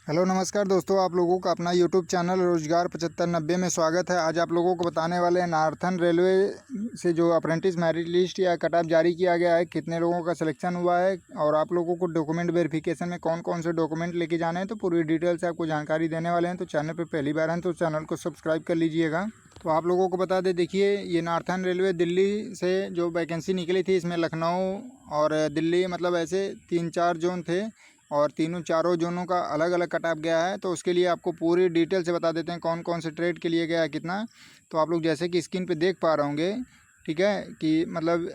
Hello नमस्कार दोस्तों, आप लोगों का अपना यूट्यूब चैनल रोजगार 7590 में स्वागत है। आज आप लोगों को बताने वाले हैं नार्थन रेलवे से जो अप्रेंटिस मेरिट लिस्ट या कट ऑफ जारी किया गया है, कितने लोगों का सिलेक्शन हुआ है और आप लोगों को डॉक्यूमेंट वेरिफिकेशन में कौन कौन से डॉक्यूमेंट लेके जाने हैं, तो पूरी डिटेल से आपको जानकारी देने वाले हैं। तो चैनल पर पहली बार हैं तो चैनल को सब्सक्राइब कर लीजिएगा। तो आप लोगों को बता दें, देखिए ये नार्थन रेलवे दिल्ली से जो वैकेंसी निकली थी, इसमें लखनऊ और दिल्ली मतलब ऐसे 3-4 जोन थे और चारों जोनों का अलग अलग कट ऑफ गया है। तो उसके लिए आपको पूरी डिटेल से बता देते हैं कौन कौन से ट्रेड के लिए गया है कितना। तो आप लोग जैसे कि स्क्रीन पे देख पा रहे होंगे, ठीक है, कि मतलब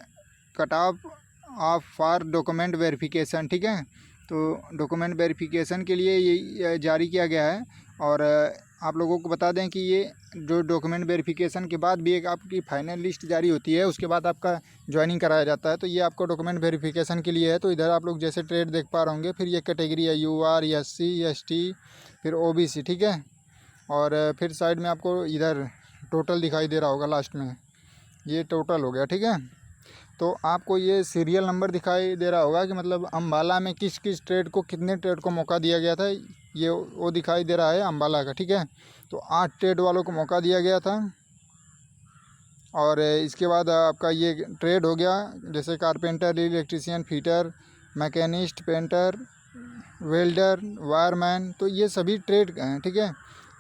cut off for document verification, ठीक है। तो डॉक्यूमेंट वेरिफिकेशन के लिए ये जारी किया गया है। और आप लोगों को बता दें कि ये जो डॉक्यूमेंट वेरिफिकेशन के बाद भी एक आपकी फाइनल लिस्ट जारी होती है, उसके बाद आपका ज्वाइनिंग कराया जाता है। तो ये आपको डॉक्यूमेंट वेरिफिकेशन के लिए है। तो इधर आप लोग जैसे ट्रेड देख पा रहे होंगे, फिर ये कैटेगरी है UR, SC, ST, फिर OBC, ठीक है। और फिर साइड में आपको इधर टोटल दिखाई दे रहा होगा, लास्ट में ये टोटल हो गया, ठीक है। तो आपको ये सीरियल नंबर दिखाई दे रहा होगा कि मतलब अम्बाला में किस किस ट्रेड को कितने ट्रेड को मौका दिया गया था, ये वो दिखाई दे रहा है अम्बाला का, ठीक है। तो 8 ट्रेड वालों को मौका दिया गया था। और इसके बाद आपका ये ट्रेड हो गया, जैसे carpenter, electrician, fitter, machinist, painter, welder, wireman, तो ये सभी ट्रेड हैं, ठीक है।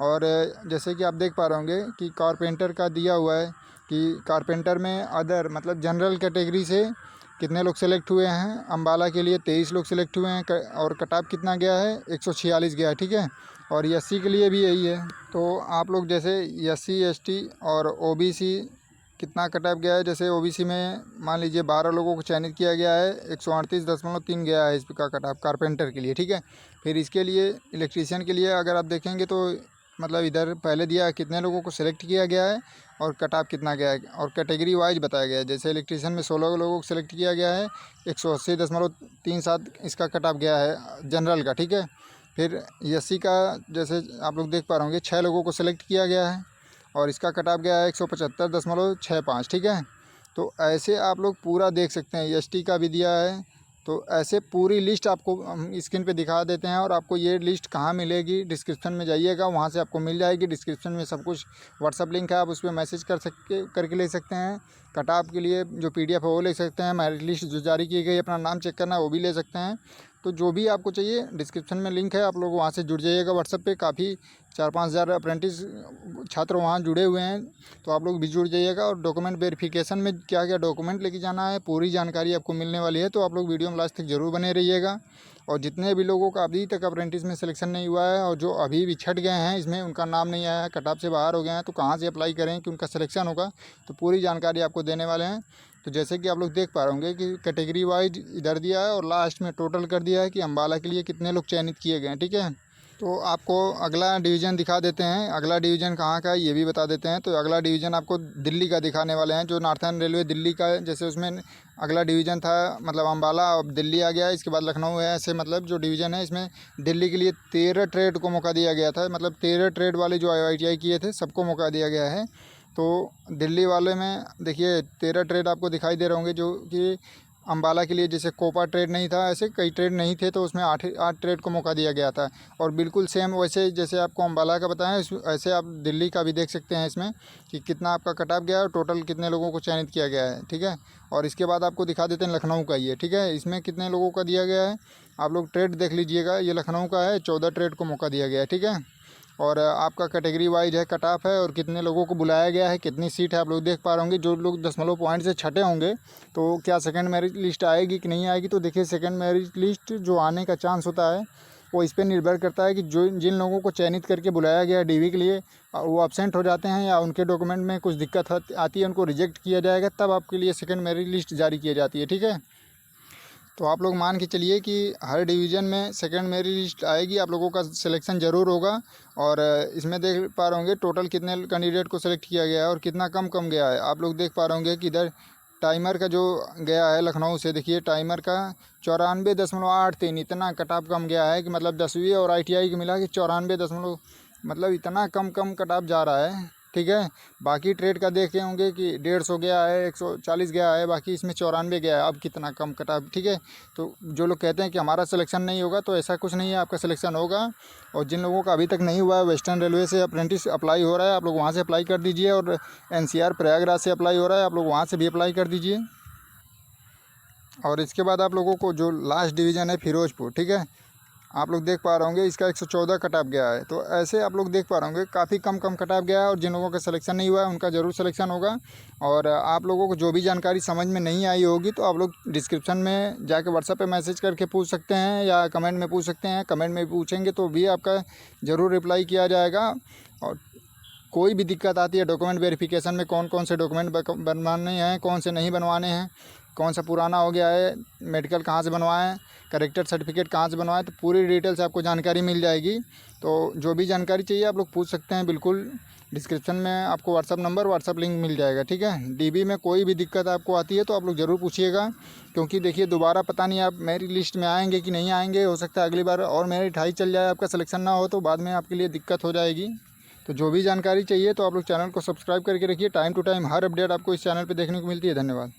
और जैसे कि आप देख पा रहे होंगे कि कारपेंटर का दिया हुआ है कि कारपेंटर में अदर मतलब जनरल कैटेगरी से कितने लोग सेलेक्ट हुए हैं। अम्बाला के लिए 23 लोग सेलेक्ट हुए हैं और कट ऑफ कितना गया है, 146 गया है, ठीक है। और SC के लिए भी यही है। तो आप लोग जैसे SC, ST और OBC कितना कट ऑफ गया है, जैसे OBC में मान लीजिए 12 लोगों को चयनित किया गया है, 138.3 गया है इसका कट ऑफ कारपेंटर के लिए, ठीक है। फिर इसके लिए इलेक्ट्रीशियन के लिए अगर आप देखेंगे तो मतलब इधर पहले दिया है कितने लोगों को सिलेक्ट किया गया है और कट ऑफ कितना गया है, और कैटेगरी वाइज बताया गया है। जैसे इलेक्ट्रीशियन में 16 लोगों को सिलेक्ट किया गया है, 180.37 इसका कट ऑफ गया है जनरल का, ठीक है। फिर SC का जैसे आप लोग देख पा रहे होंगे 6 लोगों को सिलेक्ट किया गया है और इसका कट ऑफ गया है 175.65, ठीक है। तो ऐसे आप लोग पूरा देख सकते हैं, ST का भी दिया है। तो ऐसे पूरी लिस्ट आपको हम स्क्रीन पे दिखा देते हैं। और आपको ये लिस्ट कहाँ मिलेगी, डिस्क्रिप्शन में जाइएगा, वहाँ से आपको मिल जाएगी। डिस्क्रिप्शन में सब कुछ व्हाट्सअप लिंक है, आप उस पर मैसेज करके ले सकते हैं। कट ऑफ के लिए जो PDF है वो ले सकते हैं, मेरिट लिस्ट जो जारी की गई, अपना नाम चेक करना है वो भी ले सकते हैं। तो जो भी आपको चाहिए डिस्क्रिप्शन में लिंक है, आप लोग वहाँ से जुड़ जाइएगा। व्हाट्सएप पे काफ़ी 4-5 हज़ार अप्रेंटिस छात्र वहाँ जुड़े हुए हैं, तो आप लोग भी जुड़ जाइएगा। और डॉक्यूमेंट वेरिफिकेशन में क्या क्या डॉक्यूमेंट लेके जाना है, पूरी जानकारी आपको मिलने वाली है। तो आप लोग वीडियो में लास्ट तक जरूर बने रहिएगा। और जितने भी लोगों का अभी तक अप्रेंटिस में सिलेक्शन नहीं हुआ है और जो अभी भी छट गए हैं, इसमें उनका नाम नहीं आया है, कट ऑफ से बाहर हो गए हैं, तो कहाँ से अप्लाई करें कि उनका सिलेक्शन होगा, तो पूरी जानकारी आपको देने वाले हैं। तो जैसे कि आप लोग देख पा रहे होंगे कि कैटेगरी वाइज इधर दिया है और लास्ट में टोटल कर दिया है कि अम्बाला के लिए कितने लोग चयनित किए गए हैं, ठीक है। तो आपको अगला डिवीज़न दिखा देते हैं। अगला डिवीज़न कहाँ का है ये भी बता देते हैं। तो अगला डिवीज़न आपको दिल्ली का दिखाने वाले हैं, जो नार्थन रेलवे दिल्ली का है। जैसे उसमें अगला डिवीज़न था मतलब अम्बाला, अब दिल्ली आ गया, इसके बाद लखनऊ है। ऐसे मतलब जो डिवीज़न है इसमें दिल्ली के लिए 13 ट्रेड को मौका दिया गया था। मतलब 13 ट्रेड वाले जो IITI किए थे सबको मौका दिया गया है। तो दिल्ली वाले में देखिए 13 ट्रेड आपको दिखाई दे रहे होंगे, जो कि अम्बाला के लिए जैसे कोपा ट्रेड नहीं था, ऐसे कई ट्रेड नहीं थे, तो उसमें 8 ट्रेड को मौका दिया गया था। और बिल्कुल सेम वैसे जैसे आपको अम्बाला का बताएं, ऐसे आप दिल्ली का भी देख सकते हैं इसमें कि कितना आपका कट ऑफ गया है और टोटल कितने लोगों को चयनित किया गया है, ठीक है। और इसके बाद आपको दिखा देते हैं लखनऊ का ये, ठीक है। इसमें कितने लोगों का दिया गया है, आप लोग ट्रेड देख लीजिएगा। ये लखनऊ का है, 14 ट्रेड को मौका दिया गया है, ठीक है। और आपका कैटेगरी वाइज है कट ऑफ है और कितने लोगों को बुलाया गया है, कितनी सीट है, आप लोग देख पा रहे होंगे। जो लोग दशमलव पॉइंट से छटे होंगे तो क्या सेकंड मेरिट लिस्ट आएगी कि नहीं आएगी, तो देखिए सेकंड मेरिट लिस्ट जो आने का चांस होता है वो इस पर निर्भर करता है कि जो जिन लोगों को चयनित करके बुलाया गया DV के लिए वो अब्सेंट हो जाते हैं या उनके डॉक्यूमेंट में कुछ दिक्कत आती है, उनको रिजेक्ट किया जाएगा, तब आपके लिए सेकंड मेरिट लिस्ट जारी की जाती है, ठीक है। तो आप लोग मान के चलिए कि हर डिवीज़न में सेकंड मेरिट लिस्ट आएगी, आप लोगों का सिलेक्शन ज़रूर होगा। और इसमें देख पा रहे होंगे टोटल कितने कैंडिडेट को सिलेक्ट किया गया है और कितना कम कम गया है। आप लोग देख पा रहे होंगे कि इधर टाइमर का जो गया है लखनऊ से, देखिए टाइमर का 94.83, इतना कट ऑफ कम गया है कि मतलब 10वीं और ITI के मिला के 94 दशमलव मतलब इतना कम कम कट ऑफ जा रहा है। ठीक है। बाकी ट्रेड का देखे होंगे कि 150 गया है, 140 गया है, बाकी इसमें 94 गया है। अब कितना कम कटा, ठीक है। तो जो लोग कहते हैं कि हमारा सिलेक्शन नहीं होगा, तो ऐसा कुछ नहीं है, आपका सिलेक्शन होगा। और जिन लोगों का अभी तक नहीं हुआ है, वेस्टर्न रेलवे से अप्रेंटिस अप्लाई हो रहा है, आप लोग वहाँ से अप्लाई कर दीजिए। और NCR प्रयागराज से अप्लाई हो रहा है, आप लोग वहाँ से भी अप्लाई कर दीजिए। और इसके बाद आप लोगों को जो लास्ट डिवीज़न है फिरोजपुर, ठीक है, आप लोग देख पा रहे होंगे इसका 114 कट ऑफ गया है। तो ऐसे आप लोग देख पा रहे होंगे काफ़ी कम कट ऑफ गया है। और जिन लोगों का सिलेक्शन नहीं हुआ है उनका ज़रूर सिलेक्शन होगा। और आप लोगों को जो भी जानकारी समझ में नहीं आई होगी तो आप लोग डिस्क्रिप्शन में जाके व्हाट्सएप पे मैसेज करके पूछ सकते हैं, या कमेंट में पूछ सकते हैं। कमेंट में पूछेंगे तो भी आपका ज़रूर रिप्लाई किया जाएगा। और कोई भी दिक्कत आती है डॉक्यूमेंट वेरिफिकेशन में, कौन कौन से डॉक्यूमेंट बनवाने हैं, कौन से नहीं बनवाने हैं, कौन सा पुराना हो गया है, मेडिकल कहाँ से बनवाएं, करेक्टर सर्टिफिकेट कहाँ से बनवाएं, तो पूरी डिटेल से आपको जानकारी मिल जाएगी। तो जो भी जानकारी चाहिए आप लोग पूछ सकते हैं बिल्कुल। डिस्क्रिप्शन में आपको व्हाट्सअप नंबर, व्हाट्सअप लिंक मिल जाएगा, ठीक है। DB में कोई भी दिक्कत आपको आती है तो आप लोग ज़रूर पूछिएगा, क्योंकि देखिए दोबारा पता नहीं आप मेरी लिस्ट में आएंगे कि नहीं आएंगे। हो सकता है अगली बार और मेरिट हाई चल जाए, आपका सिलेक्शन ना हो, तो बाद में आपके लिए दिक्कत हो जाएगी। तो जो भी जानकारी चाहिए तो आप लोग चैनल को सब्सक्राइब करके रखिए। टाइम टू टाइम हर अपडेट आपको इस चैनल पे देखने को मिलती है। धन्यवाद।